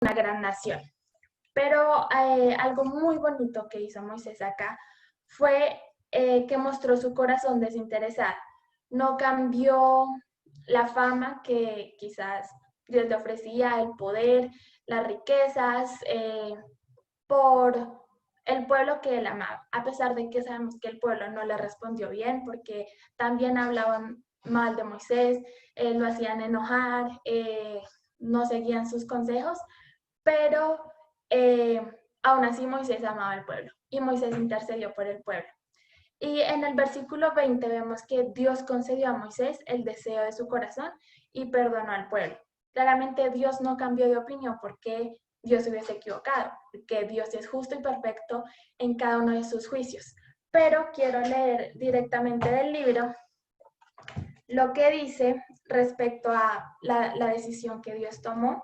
una gran nación. Pero algo muy bonito que hizo Moisés acá fue que mostró su corazón desinteresado. No cambió la fama que quizás Dios le ofrecía, el poder, las riquezas, por el pueblo que él amaba, a pesar de que sabemos que el pueblo no le respondió bien, porque también hablaban mal de Moisés, lo hacían enojar, no seguían sus consejos, pero aún así Moisés amaba al pueblo y Moisés intercedió por el pueblo. Y en el versículo 20 vemos que Dios concedió a Moisés el deseo de su corazón y perdonó al pueblo. Claramente Dios no cambió de opinión porque Dios se hubiese equivocado, porque Dios es justo y perfecto en cada uno de sus juicios. Pero quiero leer directamente del libro lo que dice respecto a la decisión que Dios tomó.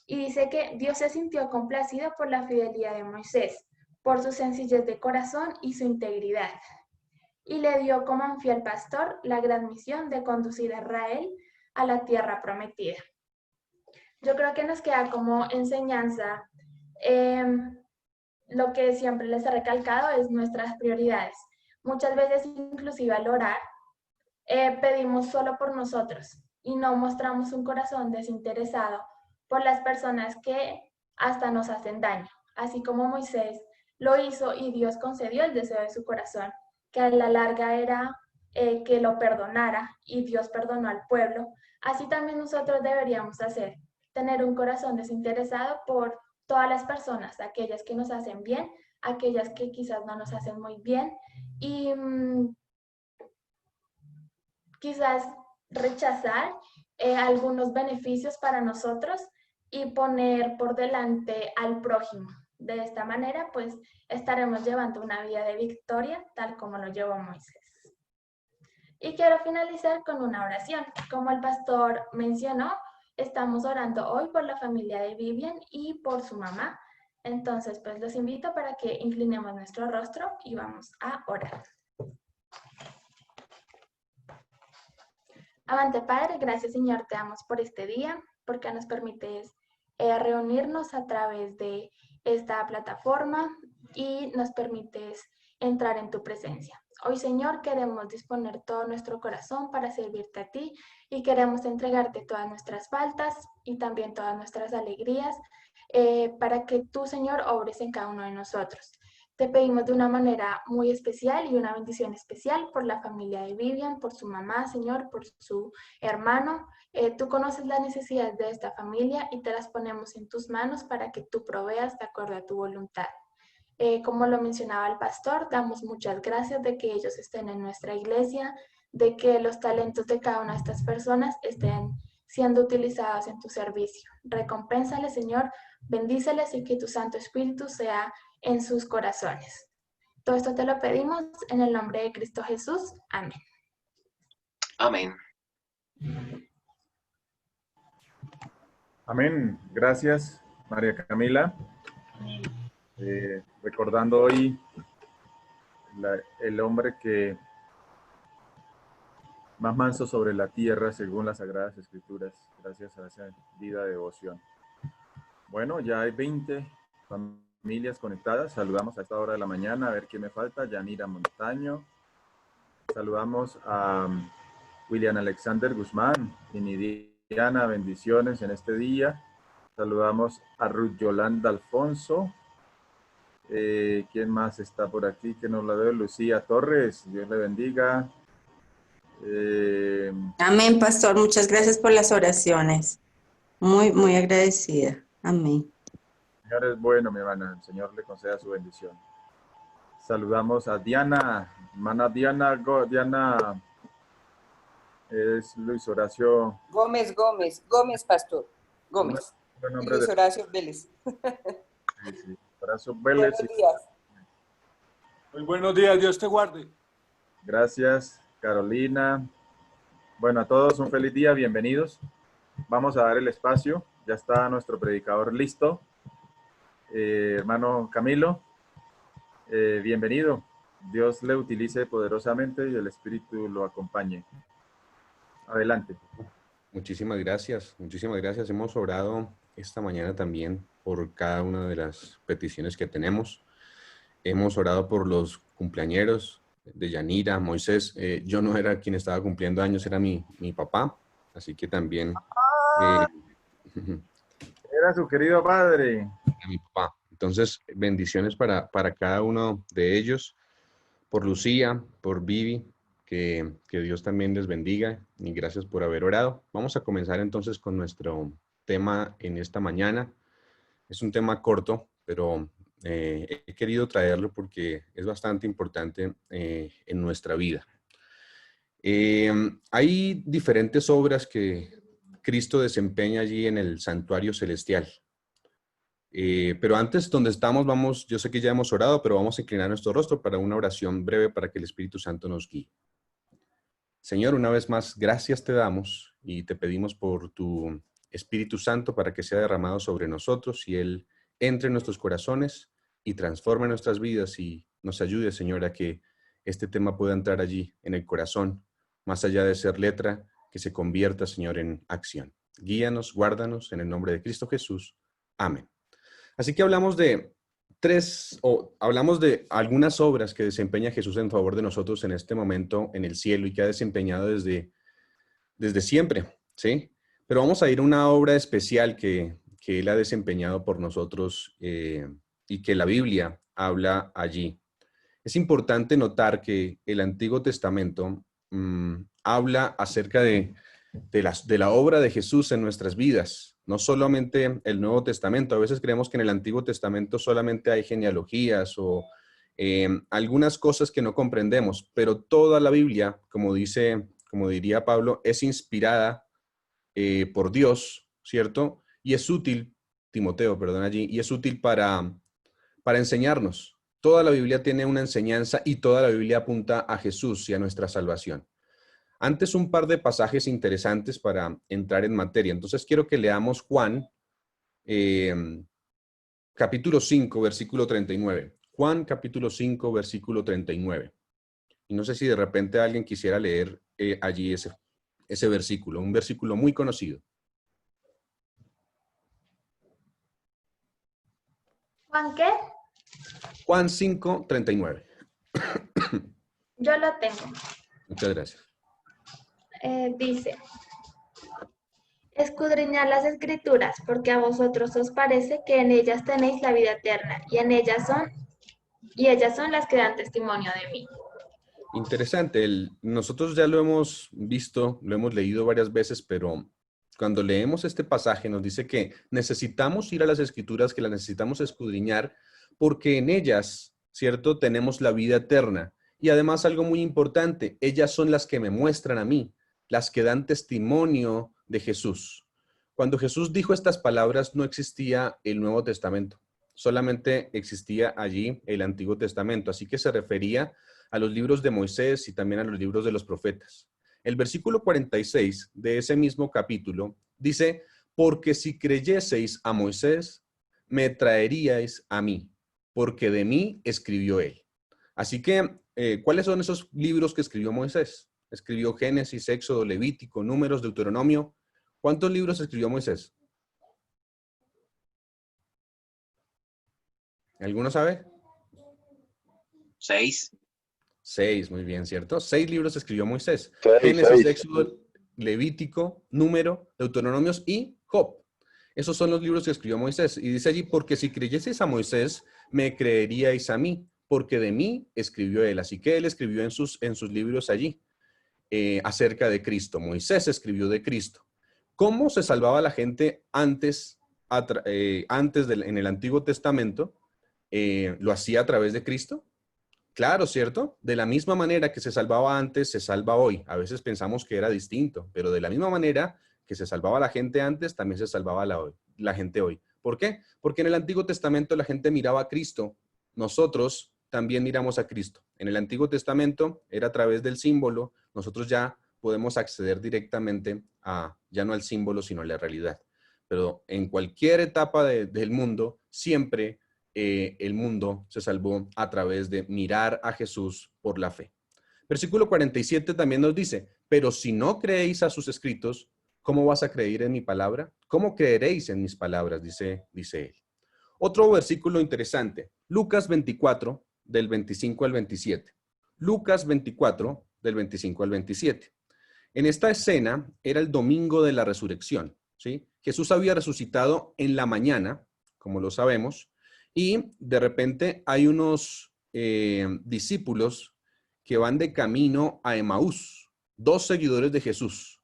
Y dice que Dios se sintió complacido por la fidelidad de Moisés, por su sencillez de corazón y su integridad. Y le dio como un fiel pastor la gran misión de conducir a Israel a la tierra prometida. Yo creo que nos queda como enseñanza lo que siempre les he recalcado es nuestras prioridades. Muchas veces inclusive al orar pedimos solo por nosotros y no mostramos un corazón desinteresado por las personas que hasta nos hacen daño, así como Moisés lo hizo y Dios concedió el deseo de su corazón, que a la larga era que lo perdonara y Dios perdonó al pueblo. Así también nosotros deberíamos hacer, tener un corazón desinteresado por todas las personas, aquellas que nos hacen bien, aquellas que quizás no nos hacen muy bien y quizás rechazar algunos beneficios para nosotros y poner por delante al prójimo. De esta manera, pues estaremos llevando una vida de victoria, tal como lo llevó Moisés. Y quiero finalizar con una oración. Como el pastor mencionó, estamos orando hoy por la familia de Vivian y por su mamá. Entonces, pues los invito para que inclinemos nuestro rostro y vamos a orar. Amante Padre, gracias Señor, te damos por este día, porque nos permites reunirnos a través de esta plataforma y nos permites entrar en tu presencia. Hoy Señor queremos disponer todo nuestro corazón para servirte a ti y queremos entregarte todas nuestras faltas y también todas nuestras alegrías para que tú Señor obres en cada uno de nosotros. Te pedimos de una manera muy especial y una bendición especial por la familia de Vivian, por su mamá, Señor, por su hermano. Tú conoces las necesidades de esta familia y te las ponemos en tus manos para que tú proveas de acuerdo a tu voluntad. Como lo mencionaba el pastor, damos muchas gracias de que ellos estén en nuestra iglesia, de que los talentos de cada una de estas personas estén siendo utilizados en tu servicio. Recompénsales, Señor, bendíceles y que tu Santo Espíritu sea en sus corazones. Todo esto te lo pedimos en el nombre de Cristo Jesús. Amén. Amén. Amén. Gracias, María Camila. Recordando hoy el hombre que más manso sobre la tierra, según las Sagradas Escrituras, gracias a esa vida de devoción. Bueno, ya hay 20 familias conectadas. Saludamos a esta hora de la mañana, a ver quién me falta. Yanira Montaño. Saludamos a William Alexander Guzmán y Nidiana, bendiciones en este día. Saludamos a Ruth Yolanda Alfonso. ¿Quién más está por aquí? Que no la veo. Lucía Torres, Dios le bendiga. Amén, pastor. Muchas gracias por las oraciones. Muy, muy agradecida. Amén. El Señor es bueno, mi hermana. El Señor le conceda su bendición. Saludamos a Diana. Hermana Diana, Diana es Luis Horacio. Gómez, pastor. Gómez. Luis Horacio Vélez. Sí, sí. Horacio Vélez. Buenos días. Muy buenos días, Dios te guarde. Gracias, Carolina. Bueno, a todos un feliz día, bienvenidos. Vamos a dar el espacio. Ya está nuestro predicador listo. Hermano Camilo, bienvenido. Dios le utilice poderosamente y el Espíritu lo acompañe. Adelante. Muchísimas gracias, muchísimas gracias. Hemos orado esta mañana también por cada una de las peticiones que tenemos. Hemos orado por los cumpleañeros de Yanira, Moisés. Yo no era quien estaba cumpliendo años, era mi papá. Así que también Era su querido padre. a mi papá. Entonces, bendiciones para cada uno de ellos. Por Lucía, por Vivi, que Dios también les bendiga y gracias por haber orado. Vamos a comenzar entonces con nuestro tema en esta mañana. Es un tema corto, pero he querido traerlo porque es bastante importante en nuestra vida. Hay diferentes obras que Cristo desempeña allí en el santuario celestial. Pero antes, donde estamos, yo sé que ya hemos orado, pero vamos a inclinar nuestro rostro para una oración breve para que el Espíritu Santo nos guíe. Señor, una vez más, gracias te damos y te pedimos por tu Espíritu Santo para que sea derramado sobre nosotros y Él entre en nuestros corazones y transforme nuestras vidas y nos ayude, Señor, a que este tema pueda entrar allí en el corazón, más allá de ser letra, que se convierta, Señor, en acción. Guíanos, guárdanos, en el nombre de Cristo Jesús. Amén. Así que hablamos de algunas obras que desempeña Jesús en favor de nosotros en este momento en el cielo y que ha desempeñado desde siempre, ¿sí? Pero vamos a ir a una obra especial que Él ha desempeñado por nosotros y que la Biblia habla allí. Es importante notar que el Antiguo Testamento habla acerca de la obra de Jesús en nuestras vidas, no solamente el Nuevo Testamento. A veces creemos que en el Antiguo Testamento solamente hay genealogías o algunas cosas que no comprendemos, pero toda la Biblia, como diría Pablo, es inspirada por Dios, ¿cierto? Y es útil, Timoteo, perdón, allí, y es útil para enseñarnos. Toda la Biblia tiene una enseñanza y toda la Biblia apunta a Jesús y a nuestra salvación. Antes un par de pasajes interesantes para entrar en materia. Entonces quiero que leamos Juan, capítulo 5, versículo 39. Juan, capítulo 5, versículo 39. Y no sé si de repente alguien quisiera leer allí ese versículo, un versículo muy conocido. ¿Juan qué? Juan 5, 39. Yo lo tengo. Muchas gracias. Dice, escudriñad las escrituras, porque a vosotros os parece que en ellas tenéis la vida eterna, y ellas son las que dan testimonio de mí. Interesante. Nosotros ya lo hemos visto, lo hemos leído varias veces, pero cuando leemos este pasaje nos dice que necesitamos ir a las escrituras, que las necesitamos escudriñar, porque en ellas, ¿cierto?, tenemos la vida eterna. Y además algo muy importante, ellas son las que me muestran a mí, las que dan testimonio de Jesús. Cuando Jesús dijo estas palabras no existía el Nuevo Testamento, solamente existía allí el Antiguo Testamento, así que se refería a los libros de Moisés y también a los libros de los profetas. El versículo 46 de ese mismo capítulo dice, porque si creyeseis a Moisés, me traeríais a mí, porque de mí escribió él. Así que, ¿cuáles son esos libros que escribió Moisés? Escribió Génesis, Éxodo, Levítico, Números, Deuteronomio. ¿Cuántos libros escribió Moisés? ¿Alguno sabe? 6. 6, muy bien, ¿cierto? 6 libros escribió Moisés. 6. Génesis, Éxodo, Levítico, Número, Deuteronomios y Job. Esos son los libros que escribió Moisés. Y dice allí, porque si creyeseis a Moisés, me creeríais a mí, porque de mí escribió él. Así que él escribió en sus libros allí acerca de Cristo. Moisés escribió de Cristo. ¿Cómo se salvaba la gente antes en el Antiguo Testamento? ¿Lo hacía a través de Cristo? Claro, ¿cierto? De la misma manera que se salvaba antes, se salva hoy. A veces pensamos que era distinto, pero de la misma manera que se salvaba la gente antes, también se salvaba la gente hoy. ¿Por qué? Porque en el Antiguo Testamento la gente miraba a Cristo. Nosotros también miramos a Cristo. En el Antiguo Testamento era a través del símbolo. Nosotros ya podemos acceder directamente ya no al símbolo, sino a la realidad. Pero en cualquier etapa del mundo, siempre el mundo se salvó a través de mirar a Jesús por la fe. Versículo 47 también nos dice, pero si no creéis a sus escritos, ¿cómo vas a creer en mi palabra? ¿Cómo creeréis en mis palabras? Dice él. Otro versículo interesante, Lucas 24, del 25 al 27. Lucas 24, del 25 al 27. En esta escena era el domingo de la resurrección, ¿sí? Jesús había resucitado en la mañana, como lo sabemos, y de repente hay unos discípulos que van de camino a Emaús, 2 seguidores de Jesús,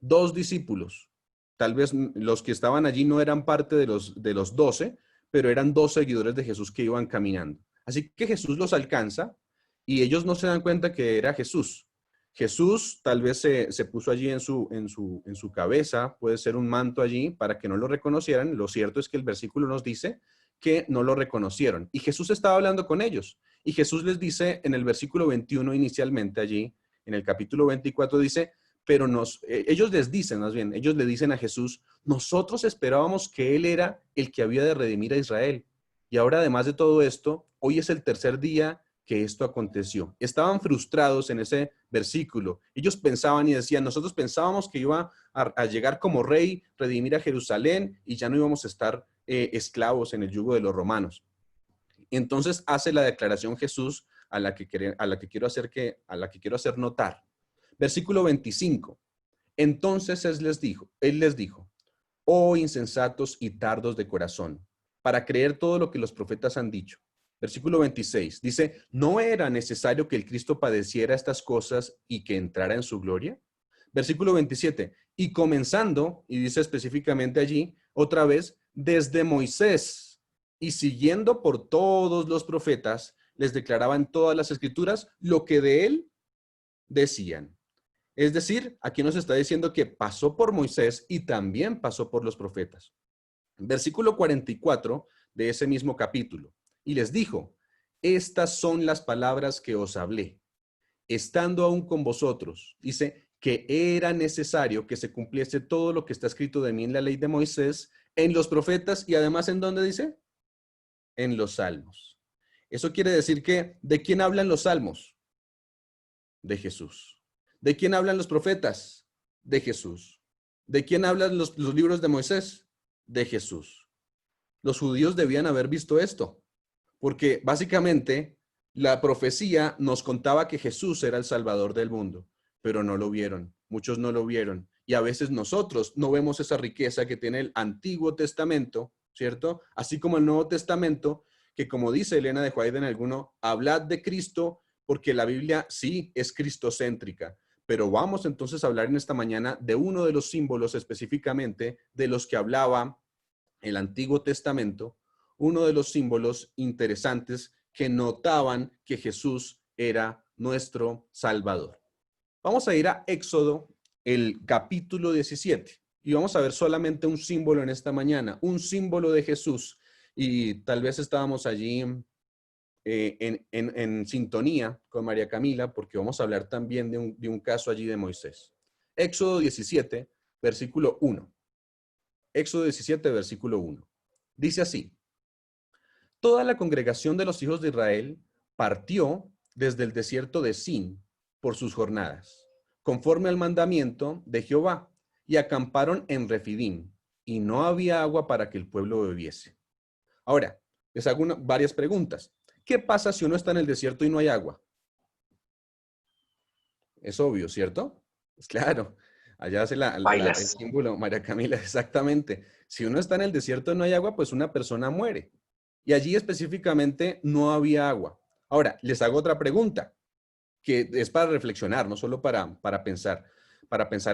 2 discípulos. Tal vez los que estaban allí no eran parte de los 12, pero eran 2 seguidores de Jesús que iban caminando. Así que Jesús los alcanza y ellos no se dan cuenta que era Jesús. Jesús tal vez se puso allí en su cabeza, puede ser un manto allí para que no lo reconocieran. Lo cierto es que el versículo nos dice que no lo reconocieron. Y Jesús estaba hablando con ellos. Y Jesús les dice en el versículo 21 inicialmente allí, en el capítulo 24 dice, pero ellos les dicen, más bien, ellos le dicen a Jesús, nosotros esperábamos que Él era el que había de redimir a Israel. Y ahora, además de todo esto, hoy es el tercer día que esto aconteció. Estaban frustrados en ese versículo. Ellos pensaban y decían, nosotros pensábamos que iba a llegar como rey, redimir a Jerusalén y ya no íbamos a estar esclavos en el yugo de los romanos. Entonces hace la declaración Jesús a la que quiero hacer notar. Versículo 25. Entonces él les dijo, oh insensatos y tardos de corazón, para creer todo lo que los profetas han dicho. Versículo 26 dice, ¿no era necesario que el Cristo padeciera estas cosas y que entrara en su gloria? Versículo 27, y comenzando, y dice específicamente allí, otra vez, desde Moisés y siguiendo por todos los profetas, les declaraban todas las escrituras lo que de él decían. Es decir, aquí nos está diciendo que pasó por Moisés y también pasó por los profetas. Versículo 44 de ese mismo capítulo. Y les dijo, estas son las palabras que os hablé, estando aún con vosotros. Dice que era necesario que se cumpliese todo lo que está escrito de mí en la ley de Moisés, en los profetas y además ¿en dónde dice? En los salmos. Eso quiere decir que, ¿de quién hablan los salmos? De Jesús. ¿De quién hablan los profetas? De Jesús. ¿De quién hablan los libros de Moisés? De Jesús. Los judíos debían haber visto esto. Porque básicamente la profecía nos contaba que Jesús era el Salvador del mundo, pero no lo vieron. Muchos no lo vieron. Y a veces nosotros no vemos esa riqueza que tiene el Antiguo Testamento, ¿cierto? Así como el Nuevo Testamento, que como dice Elena de White en alguno, hablad de Cristo, porque la Biblia sí es cristocéntrica. Pero vamos entonces a hablar en esta mañana de uno de los símbolos específicamente de los que hablaba el Antiguo Testamento, uno de los símbolos interesantes que notaban que Jesús era nuestro Salvador. Vamos a ir a Éxodo, el capítulo 17, y vamos a ver solamente un símbolo en esta mañana, un símbolo de Jesús. Y tal vez estábamos allí en sintonía con María Camila, porque vamos a hablar también de un caso allí de Moisés. Éxodo 17, versículo 1. Éxodo 17, versículo 1. Dice así. Toda la congregación de los hijos de Israel partió desde el desierto de Sin por sus jornadas, conforme al mandamiento de Jehová, y acamparon en Refidim, y no había agua para que el pueblo bebiese. Ahora, les hago varias preguntas. ¿Qué pasa si uno está en el desierto y no hay agua? Es obvio, ¿cierto? Pues claro, allá hace el símbolo, María Camila, exactamente. Si uno está en el desierto y no hay agua, pues una persona muere. Y allí específicamente no había agua. Ahora, les hago otra pregunta, que es para reflexionar, no solo para pensar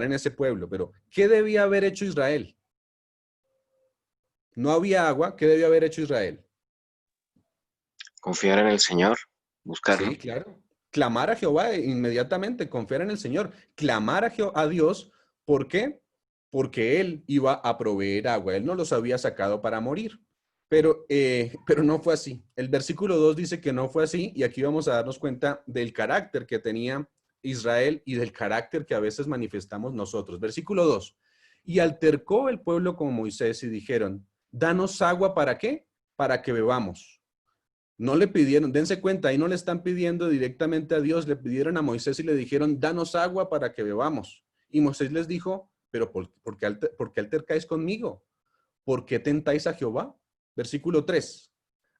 en ese pueblo, pero ¿qué debía haber hecho Israel? No había agua, ¿qué debía haber hecho Israel? Confiar en el Señor, buscarlo. Sí, claro. Clamar a Jehová inmediatamente, confiar en el Señor. Clamar a Dios, ¿por qué? Porque Él iba a proveer agua. Él no los había sacado para morir. Pero no fue así. El versículo 2 dice que no fue así y aquí vamos a darnos cuenta del carácter que tenía Israel y del carácter que a veces manifestamos nosotros. Versículo 2. Y altercó el pueblo con Moisés y dijeron, danos agua ¿para qué? Para que bebamos. No le pidieron, dense cuenta, ahí no le están pidiendo directamente a Dios, le pidieron a Moisés y le dijeron, danos agua para que bebamos. Y Moisés les dijo, pero ¿por qué altercáis conmigo? ¿Por qué tentáis a Jehová? Versículo 3.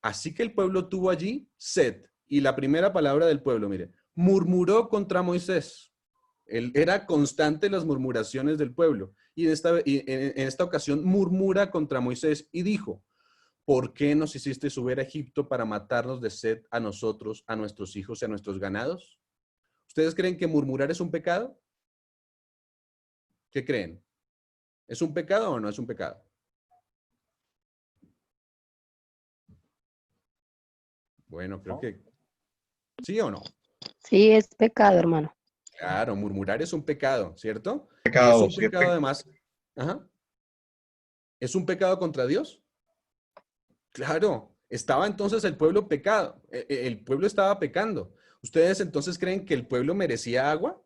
Así que el pueblo tuvo allí sed. Y la primera palabra del pueblo, mire, murmuró contra Moisés. Era constante las murmuraciones del pueblo. Y en esta ocasión murmura contra Moisés y dijo, ¿por qué nos hiciste subir a Egipto para matarnos de sed a nosotros, a nuestros hijos y a nuestros ganados? ¿Ustedes creen que murmurar es un pecado? ¿Qué creen? ¿Es un pecado o no es un pecado? Bueno, creo que sí o no. Sí, es pecado, hermano. Claro, murmurar es un pecado, ¿cierto? Y es Pecado, un sí, pecado además. Ajá. ¿Es un pecado contra Dios? Claro, estaba entonces el pueblo pecado. El pueblo estaba pecando. ¿Ustedes entonces creen que el pueblo merecía agua?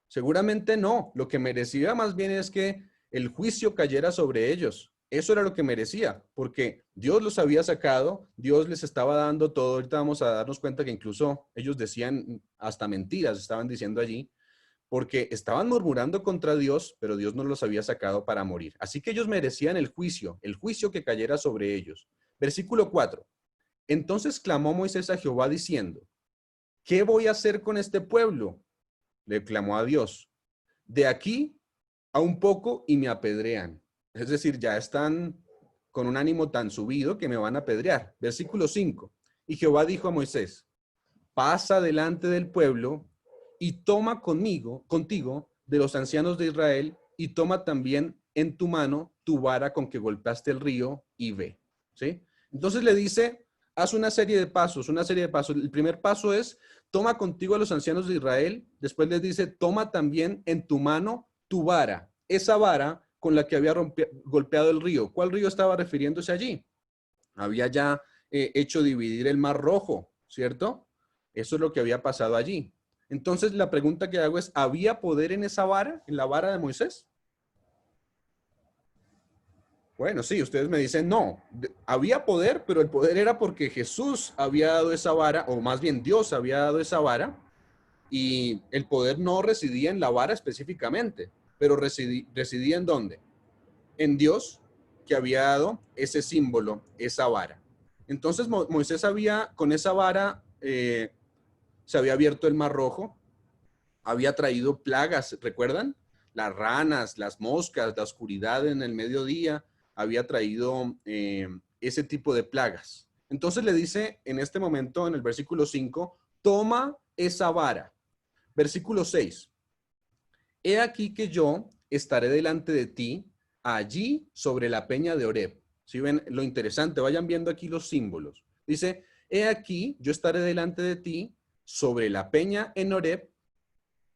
Seguramente no. Lo que merecía más bien es que el juicio cayera sobre ellos. Eso era lo que merecía, porque Dios los había sacado, Dios les estaba dando todo. Ahorita vamos a darnos cuenta que incluso ellos decían hasta mentiras, estaban diciendo allí, porque estaban murmurando contra Dios, pero Dios no los había sacado para morir. Así que ellos merecían el juicio que cayera sobre ellos. Versículo 4. Entonces clamó Moisés a Jehová diciendo, ¿qué voy a hacer con este pueblo? Le clamó a Dios. De aquí a un poco y me apedrean. Es decir, ya están con un ánimo tan subido que me van a apedrear. Versículo 5. Y Jehová dijo a Moisés, pasa delante del pueblo y toma contigo de los ancianos de Israel y toma también en tu mano tu vara con que golpeaste el río y ve. ¿Sí? Entonces le dice, haz una serie de pasos. El primer paso es, toma contigo a los ancianos de Israel. Después les dice, toma también en tu mano tu vara. Esa vara con la que había golpeado el río. ¿Cuál río estaba refiriéndose allí? Había ya hecho dividir el Mar Rojo, ¿cierto? Eso es lo que había pasado allí. Entonces la pregunta que hago es, ¿había poder en esa vara, en la vara de Moisés? Bueno, sí, ustedes me dicen, no, había poder, pero el poder era porque Jesús había dado esa vara, o más bien Dios había dado esa vara, y el poder no residía en la vara específicamente, pero residía ¿en dónde? En Dios, que había dado ese símbolo, esa vara. Entonces Moisés con esa vara, se había abierto el Mar Rojo, había traído plagas, ¿recuerdan? Las ranas, las moscas, la oscuridad en el mediodía, había traído ese tipo de plagas. Entonces le dice en este momento, en el versículo 5, toma esa vara. Versículo 6, he aquí que yo estaré delante de ti, allí sobre la peña de Horeb. ¿Sí ven lo interesante? Vayan viendo aquí los símbolos. Dice, he aquí, yo estaré delante de ti, sobre la peña en Horeb,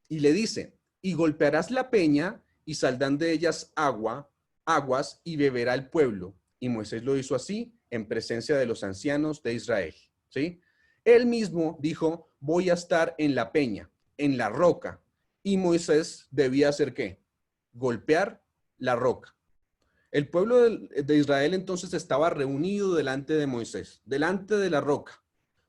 y le dice, y golpearás la peña, y saldrán de ellas aguas, y beberá el pueblo. Y Moisés lo hizo así, en presencia de los ancianos de Israel. ¿Sí? Él mismo dijo, voy a estar en la peña, en la roca. Y Moisés debía hacer ¿qué? Golpear la roca. El pueblo de Israel entonces estaba reunido delante de Moisés, delante de la roca.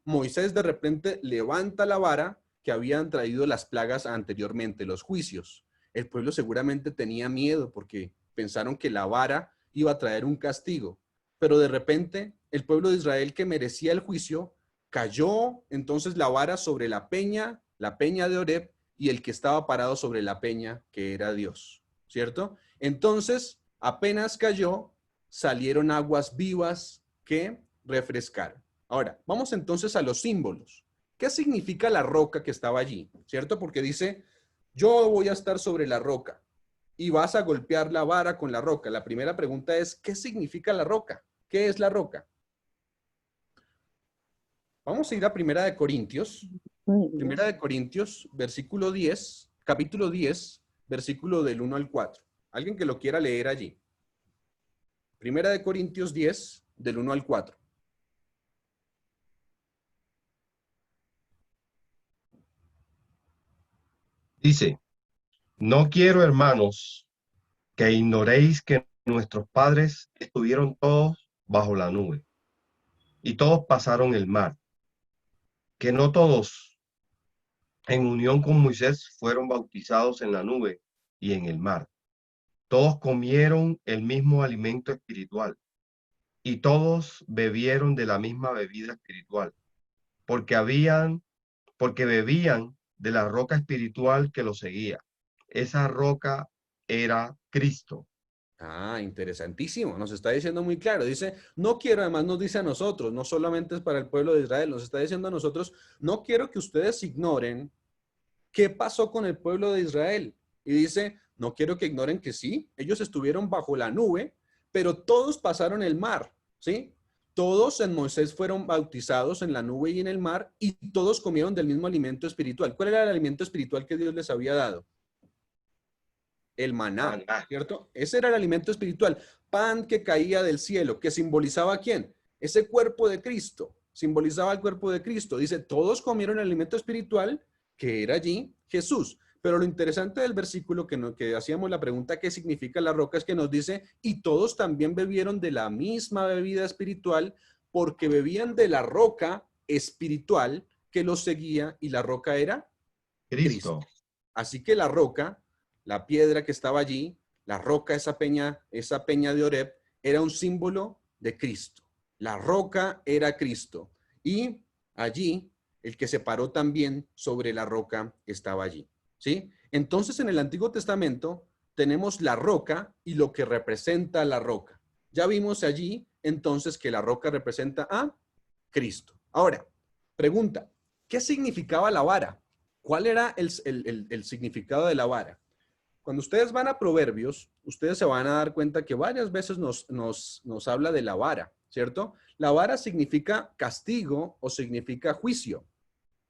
Moisés de repente levanta la vara que habían traído las plagas anteriormente, los juicios. El pueblo seguramente tenía miedo porque pensaron que la vara iba a traer un castigo. Pero de repente el pueblo de Israel que merecía el juicio, cayó entonces la vara sobre la peña de Horeb, y el que estaba parado sobre la peña, que era Dios, ¿cierto? Entonces, apenas cayó, salieron aguas vivas que refrescaron. Ahora, vamos entonces a los símbolos. ¿Qué significa la roca que estaba allí? ¿Cierto? Porque dice, yo voy a estar sobre la roca y vas a golpear la vara con la roca. La primera pregunta es, ¿qué significa la roca? ¿Qué es la roca? Vamos a ir a Primera de Corintios. Primera de Corintios, versículo 10, capítulo 10, versículo del 1 al 4. Alguien que lo quiera leer allí. Primera de Corintios 10, del 1 al 4. Dice, no quiero, hermanos, que ignoréis que nuestros padres estuvieron todos bajo la nube y todos pasaron el mar, que no todos en unión con Moisés fueron bautizados en la nube y en el mar. Todos comieron el mismo alimento espiritual y todos bebieron de la misma bebida espiritual, porque bebían de la roca espiritual que los seguía. Esa roca era Cristo. Ah, interesantísimo. Nos está diciendo muy claro. Dice, no quiero, además nos dice a nosotros, no solamente es para el pueblo de Israel, nos está diciendo a nosotros, no quiero que ustedes ignoren qué pasó con el pueblo de Israel. Y dice, no quiero que ignoren que sí, ellos estuvieron bajo la nube, pero todos pasaron el mar, ¿sí? Todos en Moisés fueron bautizados en la nube y en el mar, y todos comieron del mismo alimento espiritual. ¿Cuál era el alimento espiritual que Dios les había dado? El maná, ¿cierto? Ese era el alimento espiritual, pan que caía del cielo, que simbolizaba ¿a quién? Ese cuerpo de Cristo, simbolizaba el cuerpo de Cristo. Dice, todos comieron el alimento espiritual, que era allí Jesús. Pero lo interesante del versículo que hacíamos la pregunta, ¿qué significa la roca? Es que nos dice, y todos también bebieron de la misma bebida espiritual, porque bebían de la roca espiritual que los seguía, y la roca era Cristo. Así que la roca, la piedra que estaba allí, la roca, esa peña de Oreb, era un símbolo de Cristo. La roca era Cristo. Y allí, el que se paró también sobre la roca estaba allí. ¿Sí? Entonces, en el Antiguo Testamento tenemos la roca y lo que representa la roca. Ya vimos allí, entonces, que la roca representa a Cristo. Ahora, pregunta, ¿qué significaba la vara? ¿Cuál era el significado de la vara? Cuando ustedes van a Proverbios, ustedes se van a dar cuenta que varias veces nos habla de la vara, ¿cierto? La vara significa castigo o significa juicio.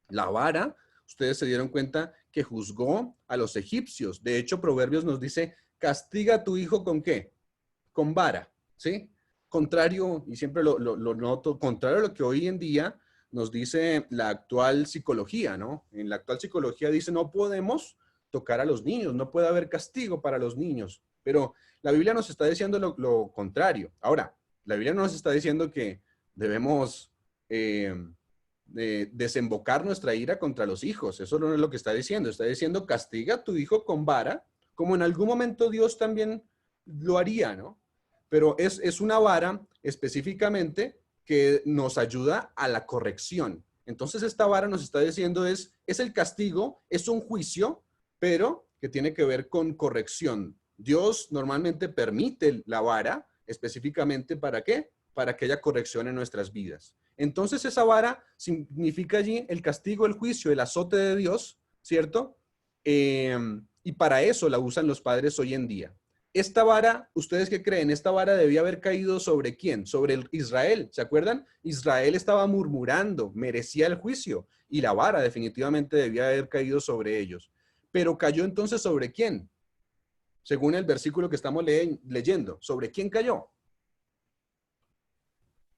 La vara, ustedes se dieron cuenta que juzgó a los egipcios. De hecho, Proverbios nos dice, castiga a tu hijo ¿con qué? Con vara, ¿sí? Contrario, y siempre lo noto, contrario a lo que hoy en día nos dice la actual psicología, ¿no? En la actual psicología dice, no podemos tocar a los niños, no puede haber castigo para los niños. Pero la Biblia nos está diciendo lo contrario. Ahora, la Biblia no nos está diciendo que debemos desembocar nuestra ira contra los hijos. Eso no es lo que está diciendo. Está diciendo, castiga a tu hijo con vara, como en algún momento Dios también lo haría, ¿no? Pero es una vara específicamente que nos ayuda a la corrección. Entonces esta vara nos está diciendo es el castigo, es un juicio, pero que tiene que ver con corrección. Dios normalmente permite la vara específicamente ¿para qué? Para que haya corrección en nuestras vidas. Entonces esa vara significa allí el castigo, el juicio, el azote de Dios, ¿cierto? Y para eso la usan los padres hoy en día. Esta vara, ¿ustedes qué creen? Esta vara debía haber caído ¿sobre quién? Sobre Israel, ¿se acuerdan? Israel estaba murmurando, merecía el juicio, y la vara definitivamente debía haber caído sobre ellos. Pero cayó entonces ¿sobre quién? Según el versículo que estamos leyendo, ¿sobre quién cayó?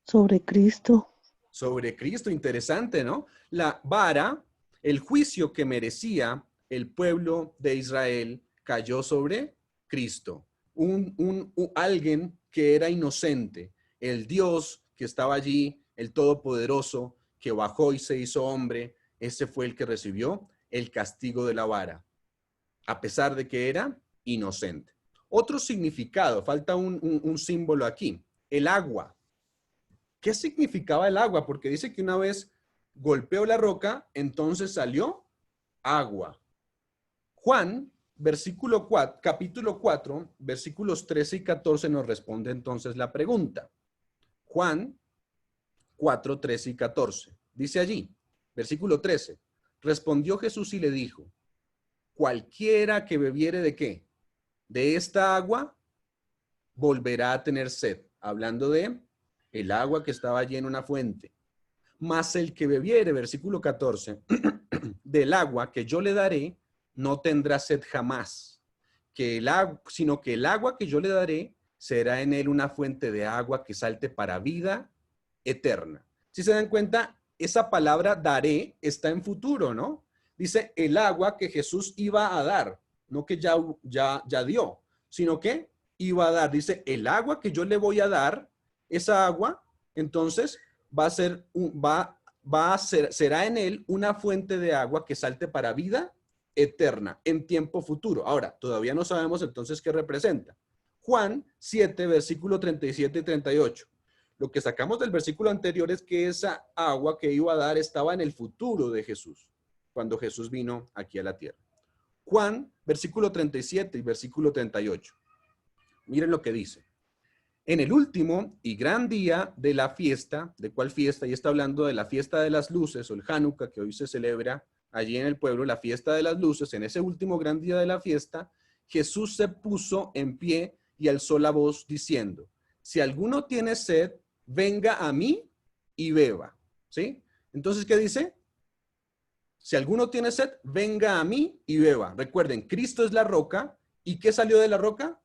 Sobre Cristo. Sobre Cristo, interesante, ¿no? La vara, el juicio que merecía el pueblo de Israel cayó sobre Cristo. Alguien que era inocente, el Dios que estaba allí, el Todopoderoso, que bajó y se hizo hombre, ese fue el que recibió el castigo de la vara, a pesar de que era inocente. Otro significado, falta un símbolo aquí, el agua. ¿Qué significaba el agua? Porque dice que una vez golpeó la roca, entonces salió agua. Juan, capítulo 4, versículos 13 y 14 nos responde entonces la pregunta. Juan 4, 13 y 14. Dice allí, versículo 13, respondió Jesús y le dijo, cualquiera que bebiere ¿de qué? De esta agua, volverá a tener sed. Hablando de el agua que estaba allí en una fuente. Mas el que bebiere, versículo 14, del agua que yo le daré, no tendrá sed jamás, sino que el agua que yo le daré será en él una fuente de agua que salte para vida eterna. Si se dan cuenta, esa palabra daré está en futuro, ¿no? Dice el agua que Jesús iba a dar, no que ya dio, sino que iba a dar. Dice el agua que yo le voy a dar, esa agua, entonces será en él una fuente de agua que salte para vida eterna en tiempo futuro. Ahora, todavía no sabemos entonces qué representa. Juan 7, versículo 37 y 38. Lo que sacamos del versículo anterior es que esa agua que iba a dar estaba en el futuro de Jesús, cuando Jesús vino aquí a la tierra. Juan, versículo 37 y versículo 38. Miren lo que dice. En el último y gran día de la fiesta, ¿de cuál fiesta? Y está hablando de la fiesta de las luces, o el Hanukkah, que hoy se celebra allí en el pueblo, la fiesta de las luces. En ese último gran día de la fiesta, Jesús se puso en pie y alzó la voz diciendo, si alguno tiene sed, venga a mí y beba. ¿Sí? Entonces, ¿qué dice? Si alguno tiene sed, venga a mí y beba. Recuerden, Cristo es la roca. ¿Y qué salió de la roca?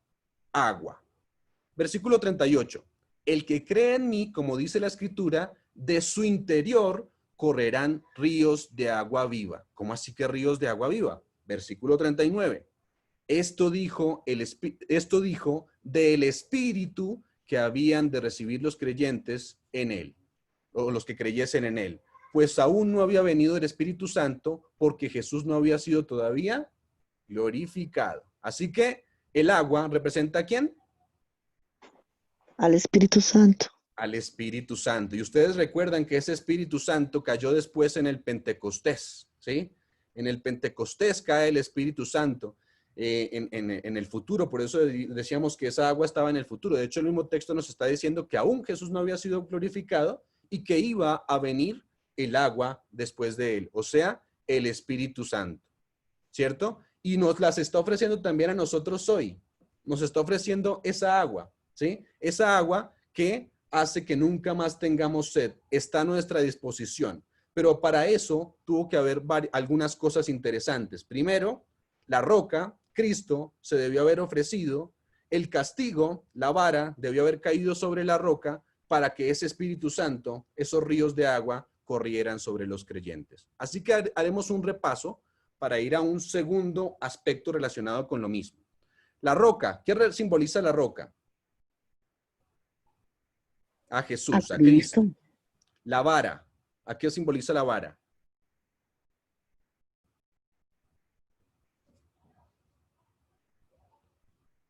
Agua. Versículo 38. El que cree en mí, como dice la Escritura, de su interior correrán ríos de agua viva. ¿Cómo así que ríos de agua viva? Versículo 39. Esto dijo del Espíritu que habían de recibir los creyentes en él, o los que creyesen en él. Pues aún no había venido el Espíritu Santo porque Jesús no había sido todavía glorificado. Así que el agua representa ¿a quién? Al Espíritu Santo. Al Espíritu Santo. Y ustedes recuerdan que ese Espíritu Santo cayó después en el Pentecostés, ¿sí? En el Pentecostés cae el Espíritu Santo en el futuro. Por eso decíamos que esa agua estaba en el futuro. De hecho, el mismo texto nos está diciendo que aún Jesús no había sido glorificado y que iba a venir el agua después de él, o sea, el Espíritu Santo, ¿cierto? Y nos las está ofreciendo también a nosotros hoy. Nos está ofreciendo esa agua, ¿sí? Esa agua que hace que nunca más tengamos sed, está a nuestra disposición. Pero para eso tuvo que haber algunas cosas interesantes. Primero, la roca, Cristo, se debió haber ofrecido. El castigo, la vara, debió haber caído sobre la roca para que ese Espíritu Santo, esos ríos de agua, corrieran sobre los creyentes. Así que haremos un repaso para ir a un segundo aspecto relacionado con lo mismo. La roca, ¿qué simboliza la roca? A Jesús, ¿a qué dice? La vara, ¿a qué simboliza la vara?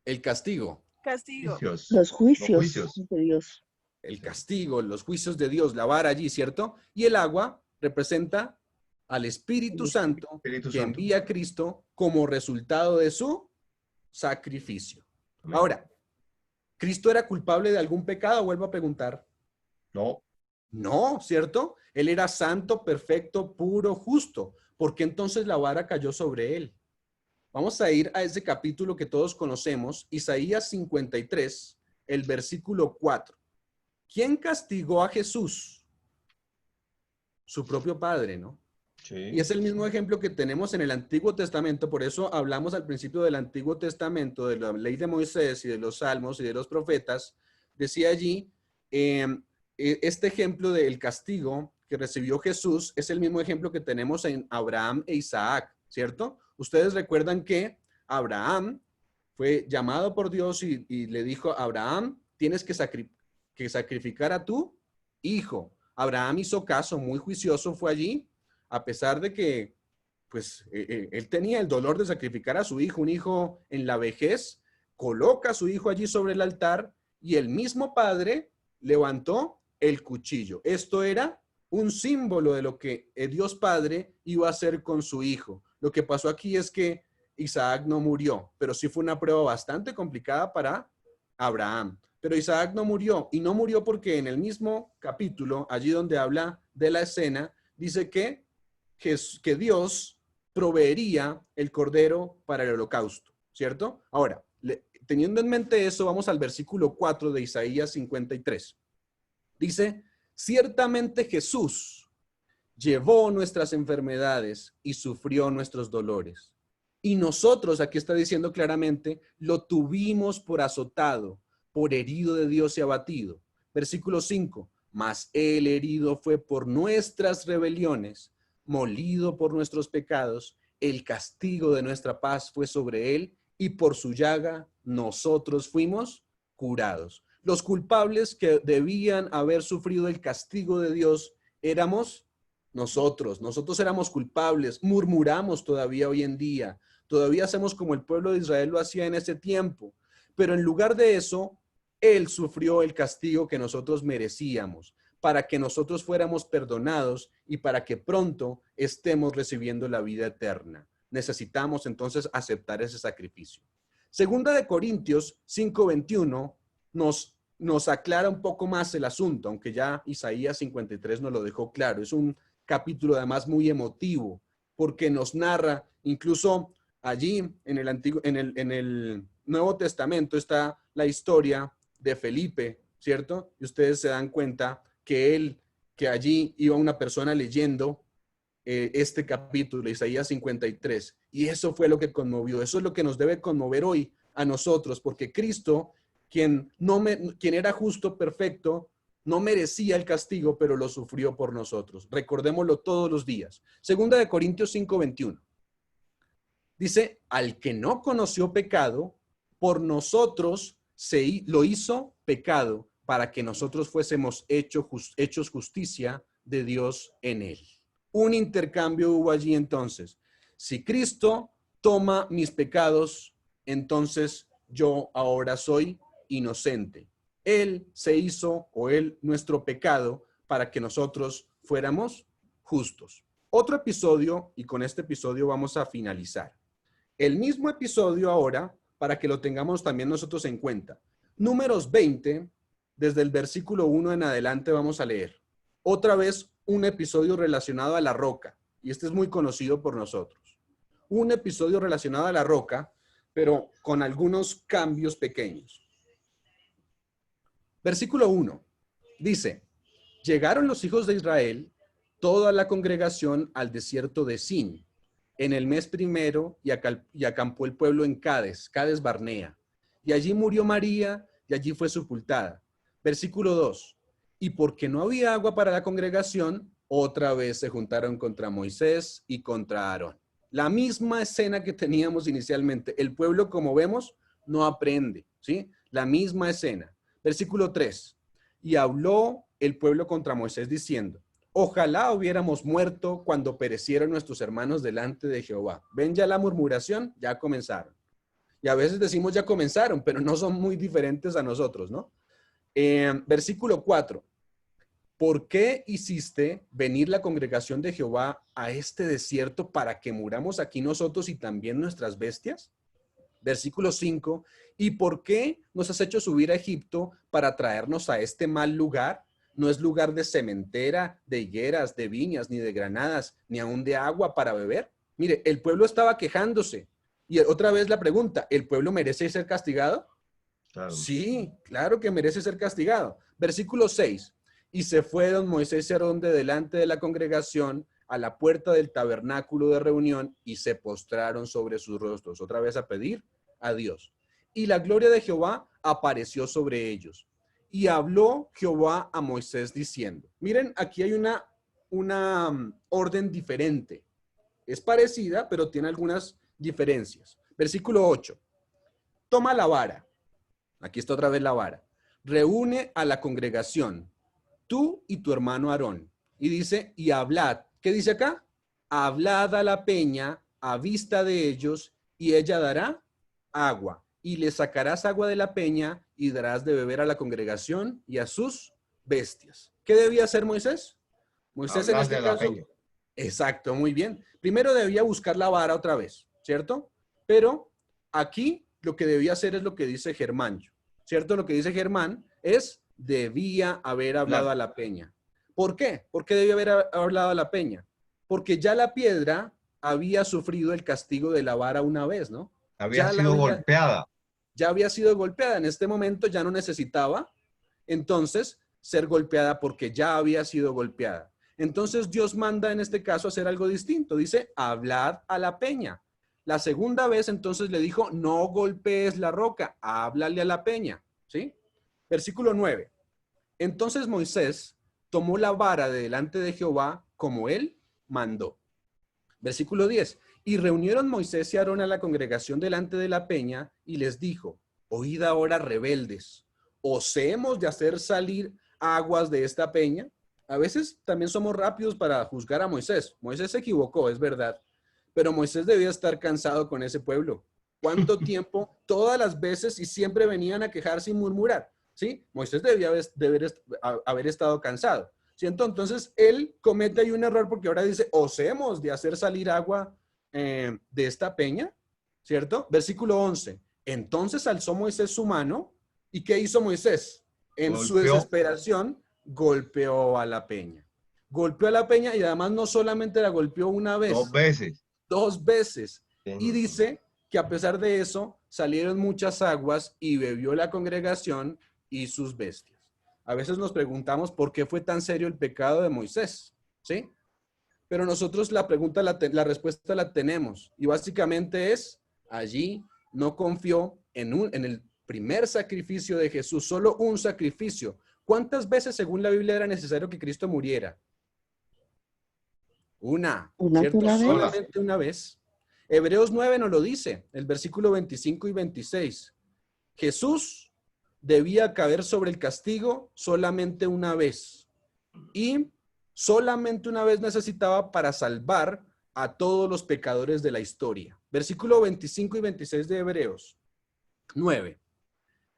El castigo. Castigo. Los juicios de Dios. El castigo, los juicios de Dios, la vara allí, ¿cierto? Y el agua representa al Espíritu Santo que envía a Cristo como resultado de su sacrificio. Amén. Ahora, ¿Cristo era culpable de algún pecado? Vuelvo a preguntar. No. No, ¿cierto? Él era santo, perfecto, puro, justo. ¿Por qué entonces la vara cayó sobre él? Vamos a ir a ese capítulo que todos conocemos, Isaías 53, el versículo 4. ¿Quién castigó a Jesús? Su propio Padre, ¿no? Sí. Y es el mismo ejemplo que tenemos en el Antiguo Testamento. Por eso hablamos al principio del Antiguo Testamento, de la ley de Moisés y de los salmos y de los profetas. Decía allí, este ejemplo del castigo que recibió Jesús es el mismo ejemplo que tenemos en Abraham e Isaac, ¿cierto? Ustedes recuerdan que Abraham fue llamado por Dios y le dijo a Abraham, tienes que sacrificar a tu hijo. Abraham hizo caso, muy juicioso fue allí, a pesar de que pues él tenía el dolor de sacrificar a su hijo, un hijo en la vejez, coloca a su hijo allí sobre el altar y el mismo padre levantó el cuchillo. Esto era un símbolo de lo que Dios Padre iba a hacer con su hijo. Lo que pasó aquí es que Isaac no murió, pero sí fue una prueba bastante complicada para Abraham. Pero Isaac no murió, y no murió porque en el mismo capítulo, allí donde habla de la escena, dice que Dios proveería el cordero para el holocausto, ¿cierto? Ahora, teniendo en mente eso, vamos al versículo 4 de Isaías 53. Dice, ciertamente Jesús llevó nuestras enfermedades y sufrió nuestros dolores. Y nosotros, aquí está diciendo claramente, lo tuvimos por azotado, por herido de Dios y abatido. Versículo 5, mas el herido fue por nuestras rebeliones, molido por nuestros pecados, el castigo de nuestra paz fue sobre él, y por su llaga nosotros fuimos curados. Los culpables que debían haber sufrido el castigo de Dios éramos Nosotros éramos culpables, murmuramos todavía hoy en día, todavía hacemos como el pueblo de Israel lo hacía en ese tiempo, pero en lugar de eso, Él sufrió el castigo que nosotros merecíamos, para que nosotros fuéramos perdonados y para que pronto estemos recibiendo la vida eterna. Necesitamos entonces aceptar ese sacrificio. Segunda de Corintios 5:21 nos aclara un poco más el asunto, aunque ya Isaías 53 nos lo dejó claro. Es un capítulo además muy emotivo, porque nos narra, incluso allí en el Nuevo Testamento está la historia de Felipe, ¿cierto? Y ustedes se dan cuenta que allí iba una persona leyendo este capítulo, Isaías 53, y eso fue lo que conmovió. Eso es lo que nos debe conmover hoy a nosotros, porque Cristo, quien era justo, perfecto, no merecía el castigo, pero lo sufrió por nosotros. Recordémoslo todos los días. Segunda de Corintios 5:21. Dice, al que no conoció pecado, por nosotros lo hizo pecado, para que nosotros fuésemos hechos justicia de Dios en él. Un intercambio hubo allí entonces. Si Cristo toma mis pecados, entonces yo ahora soy inocente. Él se hizo, nuestro pecado, para que nosotros fuéramos justos. Otro episodio, y con este episodio vamos a finalizar. El mismo episodio ahora, para que lo tengamos también nosotros en cuenta. Números 20, desde el versículo 1 en adelante vamos a leer. Otra vez un episodio relacionado a la roca, y este es muy conocido por nosotros. Un episodio relacionado a la roca, pero con algunos cambios pequeños. Versículo 1 dice, llegaron los hijos de Israel, toda la congregación al desierto de Sin, en el mes primero, y acampó el pueblo en Cades Barnea. Y allí murió María, y allí fue sepultada. Versículo 2. Y porque no había agua para la congregación, otra vez se juntaron contra Moisés y contra Aarón. La misma escena que teníamos inicialmente. El pueblo, como vemos, no aprende, ¿sí? La misma escena. Versículo 3. Y habló el pueblo contra Moisés diciendo, ojalá hubiéramos muerto cuando perecieron nuestros hermanos delante de Jehová. ¿Ven ya la murmuración? Ya comenzaron. Y a veces decimos ya comenzaron, pero no son muy diferentes a nosotros, ¿no? Versículo 4. ¿Por qué hiciste venir la congregación de Jehová a este desierto para que muramos aquí nosotros y también nuestras bestias? Versículo 5. ¿Y por qué nos has hecho subir a Egipto para traernos a este mal lugar? No es lugar de sementera, de higueras, de viñas, ni de granadas, ni aún de agua para beber. Mire, el pueblo estaba quejándose. Y otra vez la pregunta, ¿el pueblo merece ser castigado? Claro. Sí, claro que merece ser castigado. Versículo 6. Y se fueron Moisés y Aarón de delante de la congregación a la puerta del tabernáculo de reunión y se postraron sobre sus rostros, otra vez a pedir a Dios. Y la gloria de Jehová apareció sobre ellos. Y habló Jehová a Moisés diciendo, miren, aquí hay una orden diferente. Es parecida, pero tiene algunas diferencias. Versículo 8. Toma la vara. Aquí está otra vez la vara. Reúne a la congregación, tú y tu hermano Aarón. Y dice, y hablad. ¿Qué dice acá? Hablad a la peña a vista de ellos y ella dará agua. Y le sacarás agua de la peña y darás de beber a la congregación y a sus bestias. ¿Qué debía hacer Moisés? Moisés en este caso. Exacto, muy bien. Primero debía buscar la vara otra vez, ¿cierto? Pero aquí lo que debía hacer es lo que dice Germán, ¿cierto? Lo que dice Germán es debía haber hablado a la peña. ¿Por qué? ¿Por qué debía haber hablado a la peña? Porque ya la piedra había sufrido el castigo de la vara una vez, ¿no? Había sido golpeada. Ya había sido golpeada. En este momento ya no necesitaba entonces ser golpeada porque ya había sido golpeada. Entonces Dios manda en este caso hacer algo distinto. Dice, hablad a la peña. La segunda vez entonces le dijo, no golpees la roca, háblale a la peña. ¿Sí? Versículo 9. Entonces Moisés tomó la vara de delante de Jehová como él mandó. Versículo 10. Y reunieron Moisés y Aarón a la congregación delante de la peña y les dijo, oíd ahora rebeldes, ¿os hemos de hacer salir aguas de esta peña? A veces también somos rápidos para juzgar a Moisés. Moisés se equivocó, es verdad, pero Moisés debía estar cansado con ese pueblo. ¿Cuánto tiempo? Todas las veces, y siempre venían a quejarse y murmurar, ¿sí? Moisés debía haber estado cansado, ¿cierto? Entonces, él comete ahí un error porque ahora dice, osemos de hacer salir agua de esta peña, ¿cierto? Versículo 11. Entonces alzó Moisés su mano, ¿y qué hizo Moisés? En su desesperación, golpeó a la peña. Golpeó a la peña y además no solamente la golpeó una vez. 2 veces. 2 veces. Y dice que a pesar de eso salieron muchas aguas y bebió la congregación y sus bestias. A veces nos preguntamos por qué fue tan serio el pecado de Moisés, ¿sí? Pero nosotros la respuesta la tenemos y básicamente es, allí no confió en el primer sacrificio de Jesús, solo un sacrificio. ¿Cuántas veces según la Biblia era necesario que Cristo muriera? Una, ¿cierto? Sola vez. Solamente una vez. Hebreos 9 nos lo dice, el versículo 25 y 26. Jesús debía caer sobre el castigo solamente una vez. Y solamente una vez necesitaba para salvar a todos los pecadores de la historia. Versículo 25 y 26 de Hebreos 9.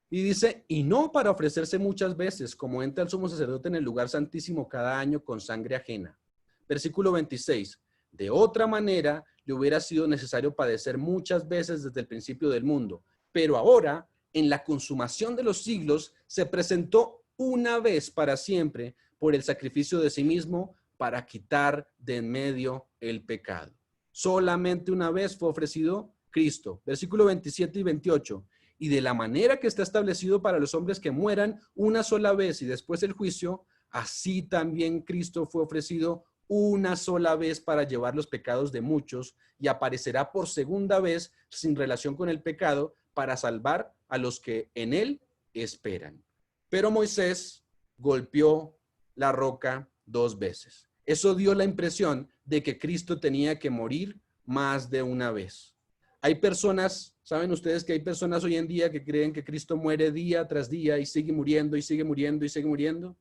Y dice, y no para ofrecerse muchas veces, como entra el sumo sacerdote en el lugar santísimo cada año con sangre ajena. Versículo 26. De otra manera, le hubiera sido necesario padecer muchas veces desde el principio del mundo. Pero ahora, en la consumación de los siglos, se presentó una vez para siempre por el sacrificio de sí mismo para quitar de en medio el pecado. Solamente una vez fue ofrecido Cristo. Versículo 27 y 28. Y de la manera que está establecido para los hombres que mueran una sola vez y después el juicio, así también Cristo fue ofrecido una sola vez para llevar los pecados de muchos y aparecerá por segunda vez sin relación con el pecado para salvar a los que en él esperan. Pero Moisés golpeó la roca 2 veces. Eso dio la impresión de que Cristo tenía que morir más de una vez. Hay personas, ¿saben ustedes que hay personas hoy en día que creen que Cristo muere día tras día y sigue muriendo y sigue muriendo y sigue muriendo?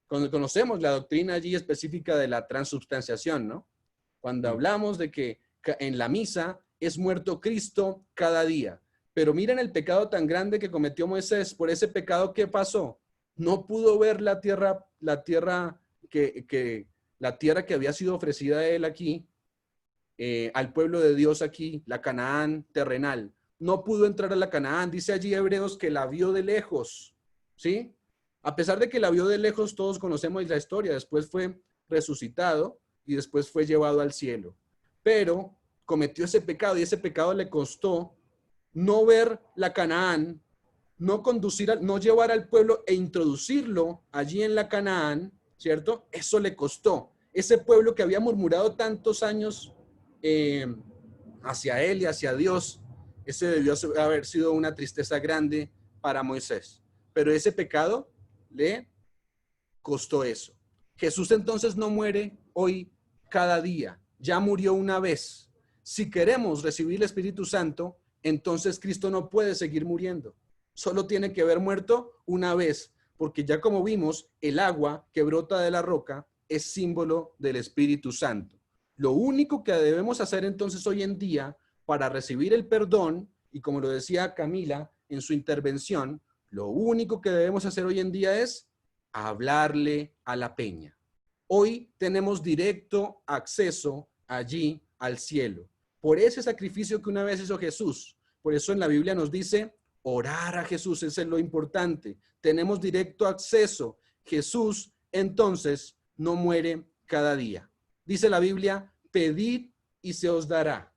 Cuando conocemos la doctrina allí específica de la transubstanciación, ¿no? Cuando hablamos de que en la misa es muerto Cristo cada día. Pero miren el pecado tan grande que cometió Moisés. Por ese pecado, ¿qué pasó? No pudo ver la tierra que había sido ofrecida a él aquí, al pueblo de Dios aquí, la Canaán terrenal. No pudo entrar a la Canaán. Dice allí Hebreos que la vio de lejos, ¿sí? A pesar de que la vio de lejos, todos conocemos la historia. Después fue resucitado y después fue llevado al cielo. Pero cometió ese pecado y ese pecado le costó no ver la Canaán, no llevar al pueblo e introducirlo allí en la Canaán, ¿cierto? Eso le costó. Ese pueblo que había murmurado tantos años hacia él y hacia Dios, ese debió haber sido una tristeza grande para Moisés. Pero ese pecado le costó eso. Jesús entonces no muere hoy cada día, ya murió una vez. Si queremos recibir el Espíritu Santo, entonces Cristo no puede seguir muriendo. Solo tiene que haber muerto una vez, porque ya como vimos, el agua que brota de la roca es símbolo del Espíritu Santo. Lo único que debemos hacer entonces hoy en día para recibir el perdón, y como lo decía Camila en su intervención, lo único que debemos hacer hoy en día es hablarle a la peña. Hoy tenemos directo acceso allí al cielo, por ese sacrificio que una vez hizo Jesús. Por eso en la Biblia nos dice orar a Jesús, eso es lo importante. Tenemos directo acceso. Jesús entonces no muere cada día. Dice la Biblia, pedid y se os dará.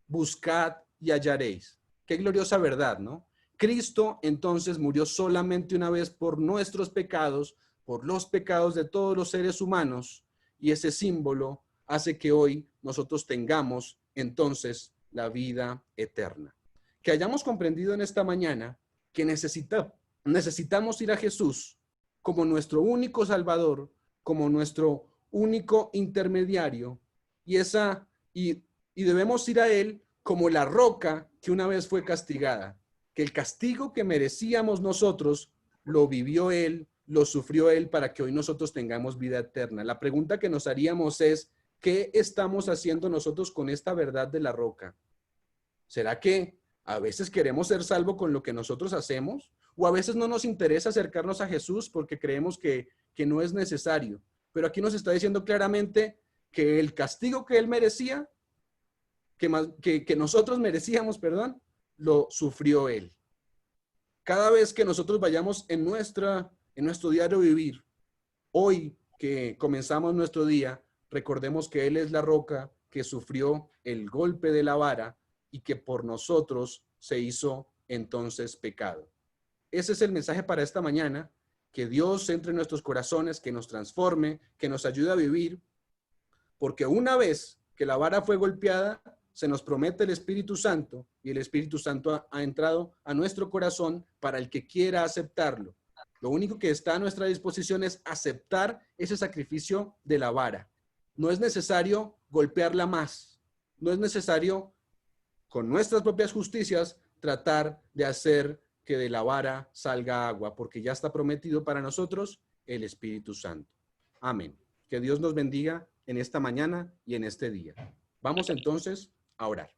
Buscad y hallaréis. Qué gloriosa verdad, ¿no? Cristo entonces murió solamente una vez por nuestros pecados, por los pecados de todos los seres humanos, y ese símbolo hace que hoy nosotros tengamos entonces la vida eterna. Que hayamos comprendido en esta mañana que necesitamos ir a Jesús como nuestro único Salvador, como nuestro único intermediario, y debemos ir a Él como la roca que una vez fue castigada, que el castigo que merecíamos nosotros lo vivió Él, lo sufrió Él para que hoy nosotros tengamos vida eterna. La pregunta que nos haríamos es, ¿qué estamos haciendo nosotros con esta verdad de la roca? ¿Será que a veces queremos ser salvos con lo que nosotros hacemos? ¿O a veces no nos interesa acercarnos a Jesús porque creemos que no es necesario? Pero aquí nos está diciendo claramente que el castigo que Él merecía, que nosotros merecíamos, perdón, lo sufrió Él. Cada vez que nosotros vayamos en nuestro diario vivir, hoy que comenzamos nuestro día, recordemos que Él es la roca que sufrió el golpe de la vara y que por nosotros se hizo entonces pecado. Ese es el mensaje para esta mañana, que Dios entre en nuestros corazones, que nos transforme, que nos ayude a vivir, porque una vez que la vara fue golpeada, se nos promete el Espíritu Santo, y el Espíritu Santo ha entrado a nuestro corazón para el que quiera aceptarlo. Lo único que está a nuestra disposición es aceptar ese sacrificio de la vara. No es necesario golpearla más. No es necesario, con nuestras propias justicias, tratar de hacer que de la vara salga agua, porque ya está prometido para nosotros el Espíritu Santo. Amén. Que Dios nos bendiga en esta mañana y en este día. Vamos entonces a orar.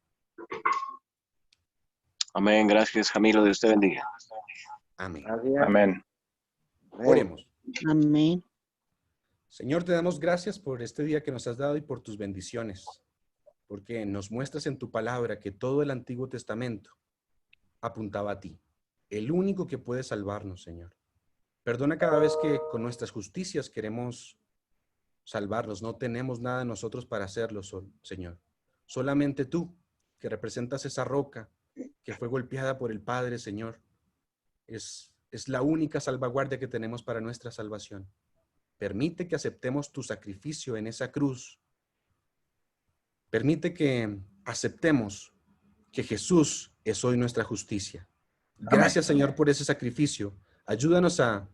Amén. Gracias, Camilo. Dios te bendiga. Amén. Amén. Oremos. Amén. Señor, te damos gracias por este día que nos has dado y por tus bendiciones, porque nos muestras en tu palabra que todo el Antiguo Testamento apuntaba a ti, el único que puede salvarnos, Señor. Perdona cada vez que con nuestras justicias queremos salvarnos. No tenemos nada nosotros para hacerlo, Señor. Solamente tú, que representas esa roca que fue golpeada por el Padre, Señor, es la única salvaguardia que tenemos para nuestra salvación. Permite que aceptemos tu sacrificio en esa cruz. Permite que aceptemos que Jesús es hoy nuestra justicia. Gracias, Señor, por ese sacrificio. Ayúdanos a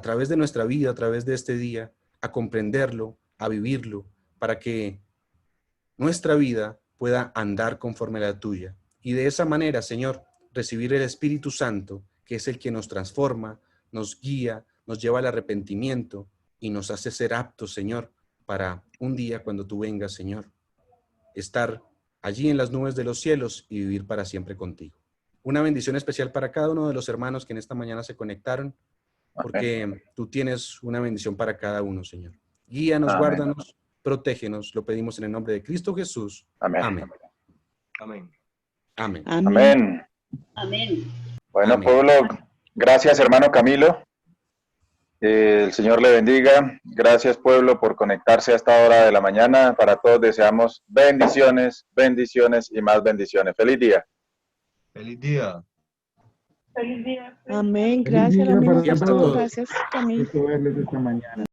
través de nuestra vida, a través de este día, a comprenderlo, a vivirlo, para que nuestra vida pueda andar conforme a la tuya. Y de esa manera, Señor, recibir el Espíritu Santo, que es el que nos transforma, nos guía, nos lleva al arrepentimiento y nos hace ser aptos, Señor, para un día cuando tú vengas, Señor, estar allí en las nubes de los cielos y vivir para siempre contigo. Una bendición especial para cada uno de los hermanos que en esta mañana se conectaron, porque tú tienes una bendición para cada uno, Señor. Guíanos, Amén. guárdanos, protégenos. Lo pedimos en el nombre de Cristo Jesús. Amén. Amén. Amén. Amén. Amén. Amén. Bueno, Amén. pueblo, gracias, hermano Camilo. El Señor le bendiga. Gracias, pueblo, por conectarse a esta hora de la mañana. Para todos deseamos bendiciones, bendiciones y más bendiciones. Feliz día. Feliz día. Feliz día. Amén. Gracias, amigo Feliz día para pastor. todos. Gracias, Camilo. Gusto verles esta mañana.